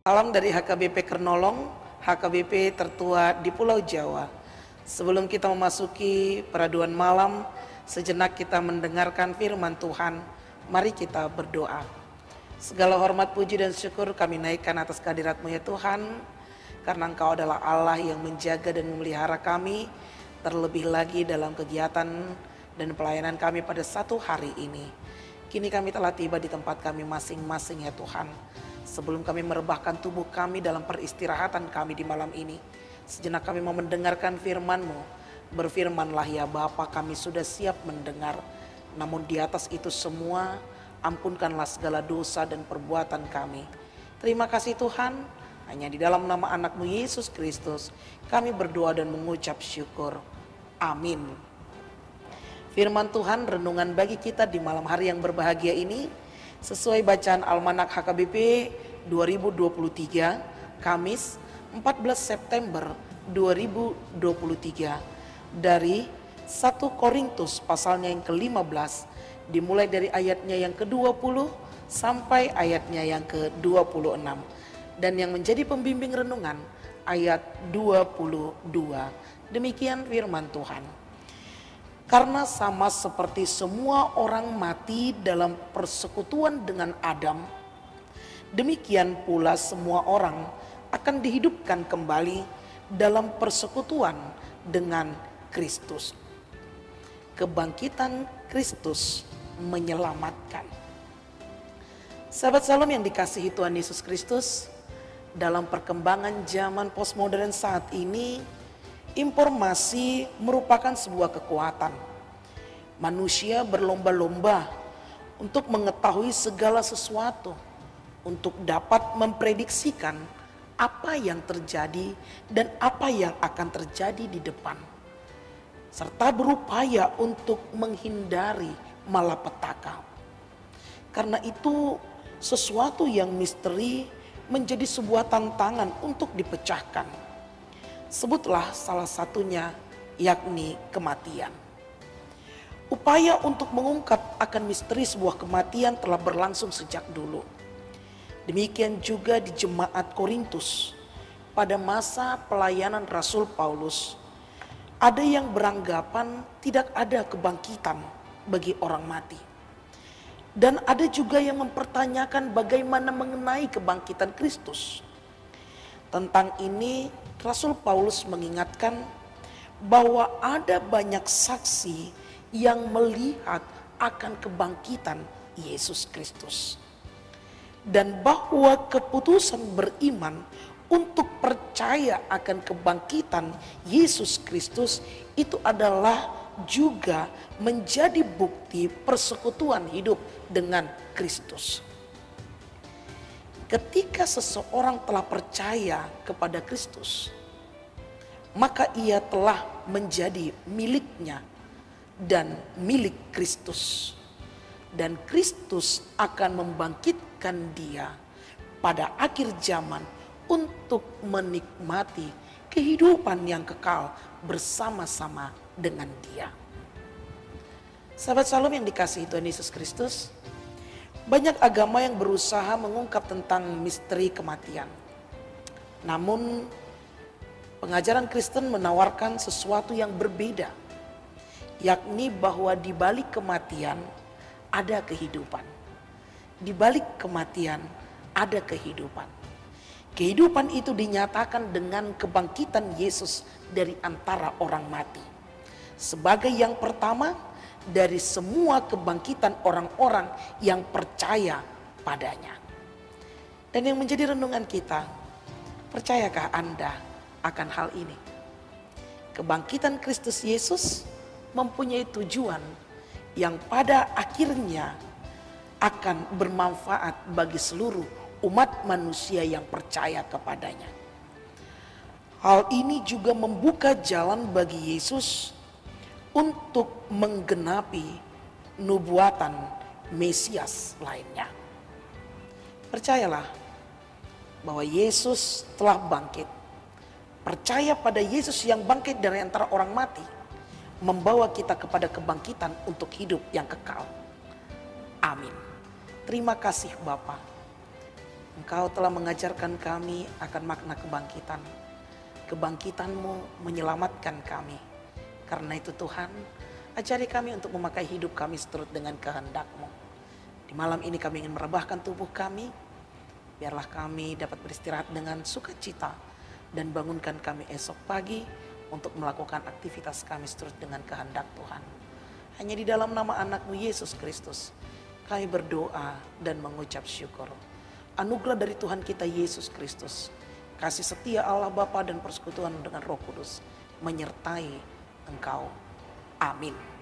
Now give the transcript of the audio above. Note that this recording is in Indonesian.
Salam dari HKBP Kernolong, HKBP tertua di Pulau Jawa. Sebelum kita memasuki peraduan malam, sejenak kita mendengarkan firman Tuhan. Mari kita berdoa. Segala hormat, puji dan syukur kami naikkan atas kehadirat-Mu ya Tuhan, karena Engkau adalah Allah yang menjaga dan memelihara kami, terlebih lagi dalam kegiatan dan pelayanan kami pada satu hari ini. Kini kami telah tiba di tempat kami masing-masing ya Tuhan. Sebelum kami merebahkan tubuh kami dalam peristirahatan kami di malam ini, sejenak kami mau mendengarkan firman-Mu. Berfirmanlah ya Bapa, kami sudah siap mendengar. Namun di atas itu semua, ampunkanlah segala dosa dan perbuatan kami. Terima kasih Tuhan, hanya di dalam nama anak-Mu Yesus Kristus kami berdoa dan mengucap syukur. Amin. Firman Tuhan renungan bagi kita di malam hari yang berbahagia ini sesuai bacaan Almanak HKBP 2023 Kamis 14 September 2023 dari 1 Korintus pasalnya yang ke-15 dimulai dari ayatnya yang ke-20 sampai ayatnya yang ke-26 dan yang menjadi pembimbing renungan ayat 22. Demikian firman Tuhan. Karena sama seperti semua orang mati dalam persekutuan dengan Adam, demikian pula semua orang akan dihidupkan kembali dalam persekutuan dengan Kristus. Kebangkitan Kristus menyelamatkan. Sahabat Salam yang dikasihi Tuhan Yesus Kristus, dalam perkembangan zaman postmodern saat ini, informasi merupakan sebuah kekuatan. Manusia berlomba-lomba untuk mengetahui segala sesuatu, untuk dapat memprediksikan apa yang terjadi dan apa yang akan terjadi di depan, serta berupaya untuk menghindari malapetaka. Karena itu, sesuatu yang misteri menjadi sebuah tantangan untuk dipecahkan. Sebutlah salah satunya, yakni kematian. Upaya untuk mengungkap akan misteri sebuah kematian telah berlangsung sejak dulu. Demikian juga di jemaat Korintus. Pada masa pelayanan Rasul Paulus, ada yang beranggapan tidak ada kebangkitan bagi orang mati. Dan ada juga yang mempertanyakan bagaimana mengenai kebangkitan Kristus. Tentang ini Rasul Paulus mengingatkan bahwa ada banyak saksi yang melihat akan kebangkitan Yesus Kristus. Dan bahwa keputusan beriman untuk percaya akan kebangkitan Yesus Kristus itu adalah juga menjadi bukti persekutuan hidup dengan Kristus. Ketika seseorang telah percaya kepada Kristus, maka ia telah menjadi miliknya dan milik Kristus. Dan Kristus akan membangkitkan dia pada akhir zaman untuk menikmati kehidupan yang kekal bersama-sama dengan dia. Sahabat Salam yang dikasihi Tuhan Yesus Kristus, banyak agama yang berusaha mengungkap tentang misteri kematian. Namun pengajaran Kristen menawarkan sesuatu yang berbeda, yakni bahwa di balik kematian ada kehidupan. Di balik kematian ada kehidupan. Kehidupan itu dinyatakan dengan kebangkitan Yesus dari antara orang mati. Sebagai yang pertama dari semua kebangkitan orang-orang yang percaya padanya. Dan yang menjadi renungan kita, percayakah Anda akan hal ini? Kebangkitan Kristus Yesus mempunyai tujuan yang pada akhirnya akan bermanfaat bagi seluruh umat manusia yang percaya kepadanya. Hal ini juga membuka jalan bagi Yesus untuk menggenapi nubuatan Mesias lainnya. Percayalah bahwa Yesus telah bangkit. Percaya pada Yesus yang bangkit dari antara orang mati, membawa kita kepada kebangkitan untuk hidup yang kekal. Amin. Terima kasih Bapa. Engkau telah mengajarkan kami akan makna kebangkitan. Kebangkitan-Mu menyelamatkan kami. Karena itu Tuhan, ajari kami untuk memakai hidup kami seturut dengan kehendak-Mu. Di malam ini kami ingin merebahkan tubuh kami. Biarlah kami dapat beristirahat dengan sukacita dan bangunkan kami esok pagi untuk melakukan aktivitas kami seturut dengan kehendak Tuhan. Hanya di dalam nama anak-Mu Yesus Kristus kami berdoa dan mengucap syukur. Anugerah dari Tuhan kita Yesus Kristus, kasih setia Allah Bapa dan persekutuan dengan Roh Kudus menyertai engkau. Amin.